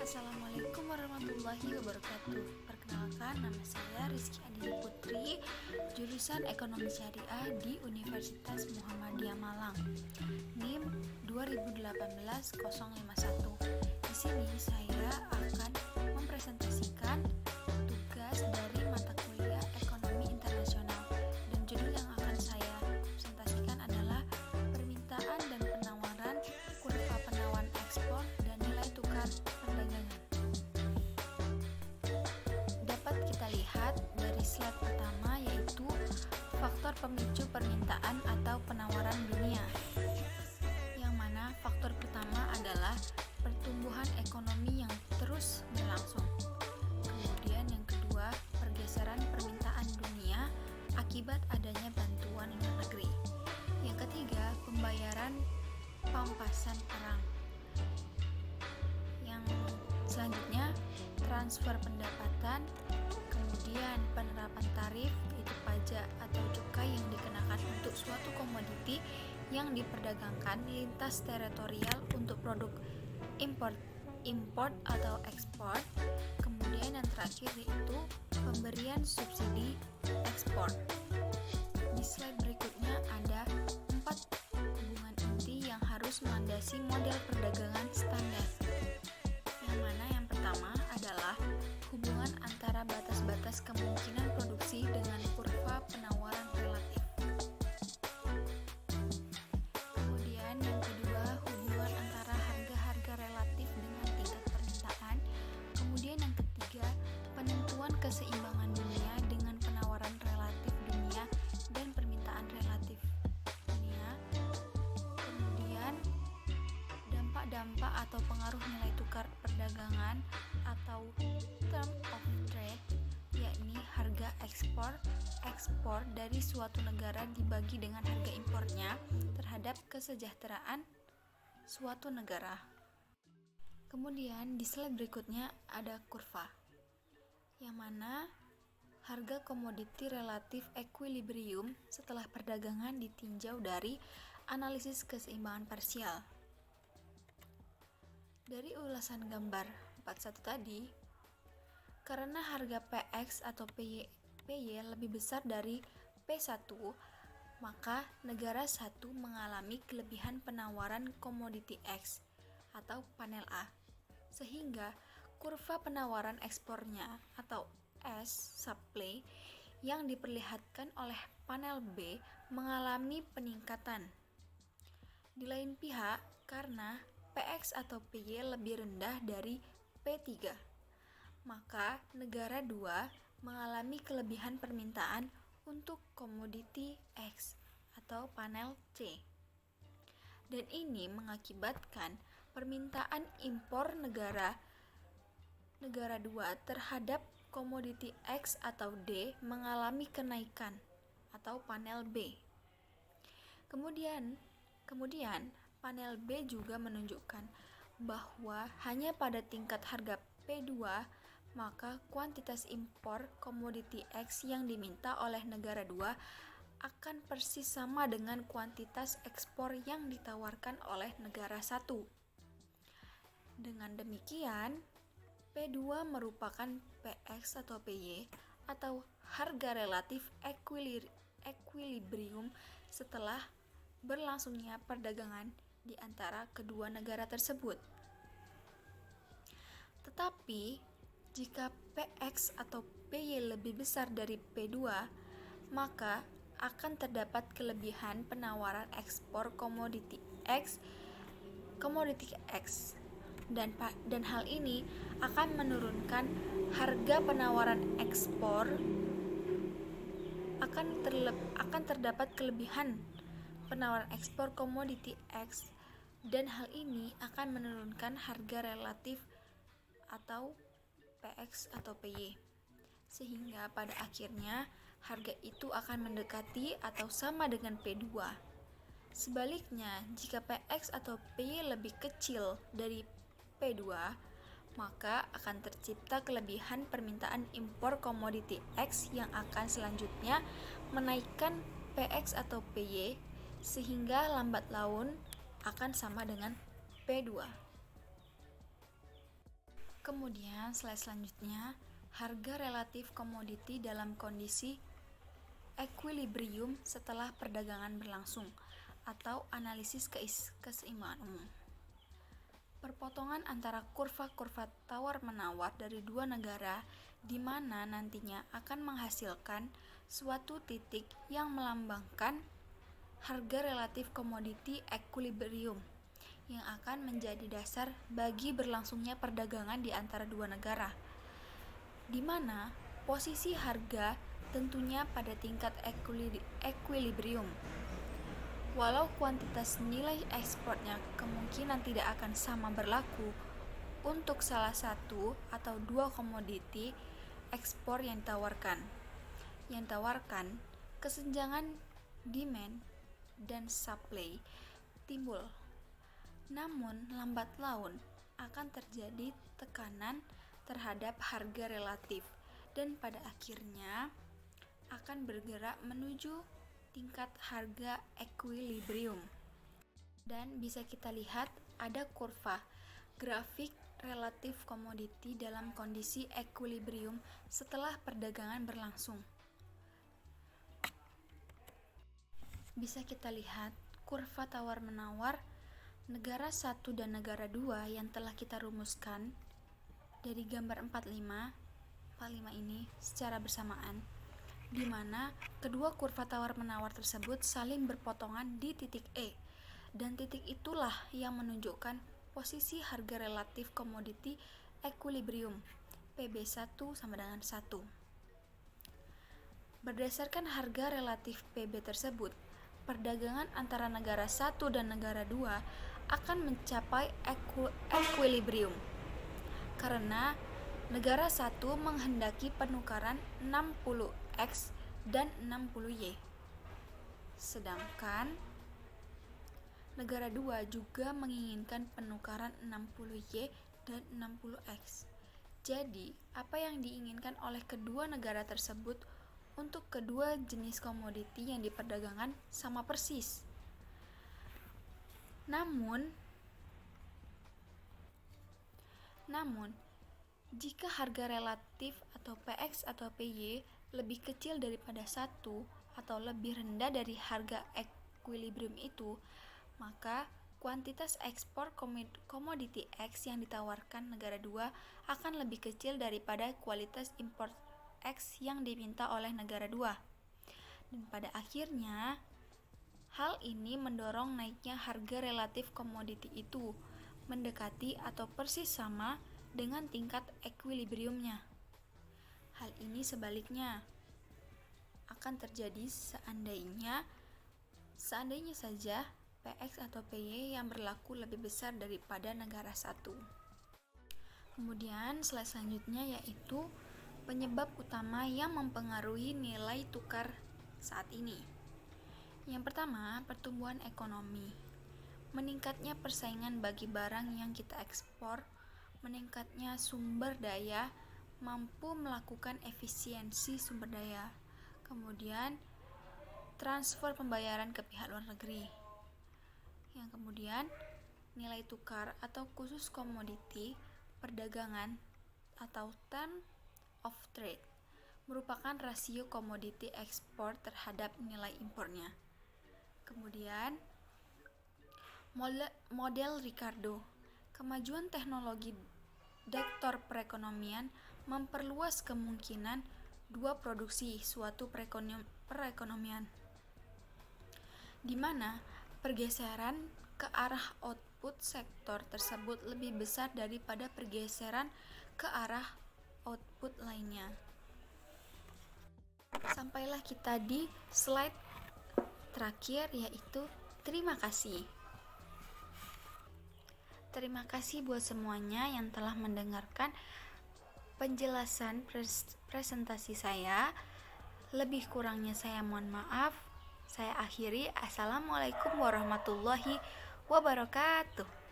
Assalamualaikum warahmatullahi wabarakatuh. Perkenalkan, nama saya Rizky Adini Putri, jurusan Ekonomi Syariah di Universitas Muhammadiyah Malang. NIM 2018-051. Di sini saya akan mempresentasikan tugas dari mata kuliah Ekonomi Internasional, dan judul yang akan saya presentasikan adalah permintaan dan penawaran, kurva penawaran ekspor dan nilai tukar perdagangan. Dapat kita lihat dari slide pertama, yaitu faktor pemicu permintaan atau penawaran dunia, yang mana faktor pertama adalah pertumbuhan ekonomi yang terus berlangsung. Kemudian yang kedua, pergeseran permintaan dunia akibat adanya bantuan luar negeri. Yang ketiga, pembayaran pampasan perang. Yang selanjutnya, transfer pendapatan. Kemudian penerapan tarif, yaitu pajak atau cukai yang dikenakan untuk suatu komoditi yang diperdagangkan lintas teritorial untuk produk import atau ekspor. Kemudian yang terakhir yaitu pemberian subsidi ekspor. Di slide berikutnya ada 4 hubungan inti yang harus melandasi model perdagangan standar. Yang mana yang pertama adalah hubungan antara batas-batas kemungkinan produksi dengan kurva penawaran relatif. Kemudian yang kedua, hubungan antara harga-harga relatif dengan tingkat permintaan. Kemudian yang ketiga, penentuan keseimbangan dunia dengan penawaran relatif dunia dan permintaan relatif dunia. Kemudian dampak-dampak atau pengaruh nilai tukar perdagangan atau term of trade, yakni harga ekspor dari suatu negara dibagi dengan harga impornya terhadap kesejahteraan suatu negara. Kemudian di slide berikutnya ada kurva, yang mana harga komoditi relatif equilibrium setelah perdagangan ditinjau dari analisis keseimbangan parsial. Dari ulasan gambar 41 tadi, karena harga PX atau PY lebih besar dari P1, maka negara 1 mengalami kelebihan penawaran komoditi X atau panel A, sehingga kurva penawaran ekspornya atau S supply yang diperlihatkan oleh panel B mengalami peningkatan. Di lain pihak, karena PX atau PY lebih rendah dari P3, maka negara 2 mengalami kelebihan permintaan untuk komoditi X atau panel C. Dan ini mengakibatkan permintaan impor negara 2 terhadap komoditi X atau D mengalami kenaikan atau panel B. Kemudian panel B juga menunjukkan bahwa hanya pada tingkat harga P2 maka kuantitas impor komoditi X yang diminta oleh negara 2 akan persis sama dengan kuantitas ekspor yang ditawarkan oleh negara 1. Dengan demikian, P2 merupakan PX atau PY atau harga relatif equilibrium setelah berlangsungnya perdagangan di antara kedua negara tersebut. Tetapi, jika PX atau PY lebih besar dari P2, maka akan terdapat kelebihan penawaran ekspor komoditi X, dan hal ini akan menurunkan harga penawaran ekspor. Akan terdapat kelebihan penawaran ekspor komoditi X, dan hal ini akan menurunkan harga relatif atau PX atau PY, sehingga pada akhirnya harga itu akan mendekati atau sama dengan P2. Sebaliknya, jika PX atau PY lebih kecil dari P2, maka akan tercipta kelebihan permintaan impor komoditi X yang akan selanjutnya menaikkan PX atau PY, sehingga lambat laun akan sama dengan P2. Kemudian slide selanjutnya, harga relatif komoditi dalam kondisi equilibrium setelah perdagangan berlangsung atau analisis keseimbangan umum. Perpotongan antara kurva-kurva tawar-menawar dari dua negara di mana nantinya akan menghasilkan suatu titik yang melambangkan harga relatif komoditi equilibrium yang akan menjadi dasar bagi berlangsungnya perdagangan di antara dua negara, di mana posisi harga tentunya pada tingkat equilibrium. Walau kuantitas nilai ekspornya kemungkinan tidak akan sama berlaku untuk salah satu atau dua komoditi ekspor yang ditawarkan, kesenjangan demand dan supply timbul. Namun lambat laun akan terjadi tekanan terhadap harga relatif dan pada akhirnya akan bergerak menuju tingkat harga equilibrium. Dan bisa kita lihat ada kurva grafik relatif komoditi dalam kondisi equilibrium setelah perdagangan berlangsung. Bisa kita lihat kurva tawar-menawar negara 1 dan negara 2 yang telah kita rumuskan dari gambar 45 ini secara bersamaan, di mana kedua kurva tawar-menawar tersebut saling berpotongan di titik E, dan titik itulah yang menunjukkan posisi harga relatif komoditi equilibrium PB1 sama dengan 1. Berdasarkan harga relatif PB tersebut, perdagangan antara negara 1 dan negara 2 akan mencapai equilibrium karena negara 1 menghendaki penukaran 60X dan 60Y, sedangkan negara 2 juga menginginkan penukaran 60Y dan 60X. Jadi, apa yang diinginkan oleh kedua negara tersebut untuk kedua jenis komoditi yang diperdagangkan sama persis. Namun, jika harga relatif atau PX atau PY lebih kecil daripada 1 atau lebih rendah dari harga equilibrium itu, maka kuantitas ekspor komoditi X yang ditawarkan negara 2 akan lebih kecil daripada kualitas import X yang diminta oleh negara 2. Dan pada akhirnya, hal ini mendorong naiknya harga relatif komoditi itu mendekati atau persis sama dengan tingkat equilibriumnya. Hal ini sebaliknya akan terjadi seandainya saja PX atau PY yang berlaku lebih besar daripada negara 1. Kemudian slide selanjutnya yaitu penyebab utama yang mempengaruhi nilai tukar saat ini. Yang pertama, pertumbuhan ekonomi. Meningkatnya persaingan bagi barang yang kita ekspor, meningkatnya sumber daya, mampu melakukan efisiensi sumber daya. Kemudian, transfer pembayaran ke pihak luar negeri. Yang kemudian, nilai tukar atau khusus komoditi perdagangan atau term of trade merupakan rasio komoditi ekspor terhadap nilai impornya. Kemudian, model Ricardo. Kemajuan teknologi sektor perekonomian memperluas kemungkinan dua produksi suatu perekonomian, di mana pergeseran ke arah output sektor tersebut lebih besar daripada pergeseran ke arah output lainnya. Sampailah kita di slide terakhir, yaitu terima kasih. Terima kasih buat semuanya yang telah mendengarkan penjelasan presentasi saya. Lebih kurangnya saya mohon maaf. Saya akhiri. Assalamualaikum warahmatullahi wabarakatuh.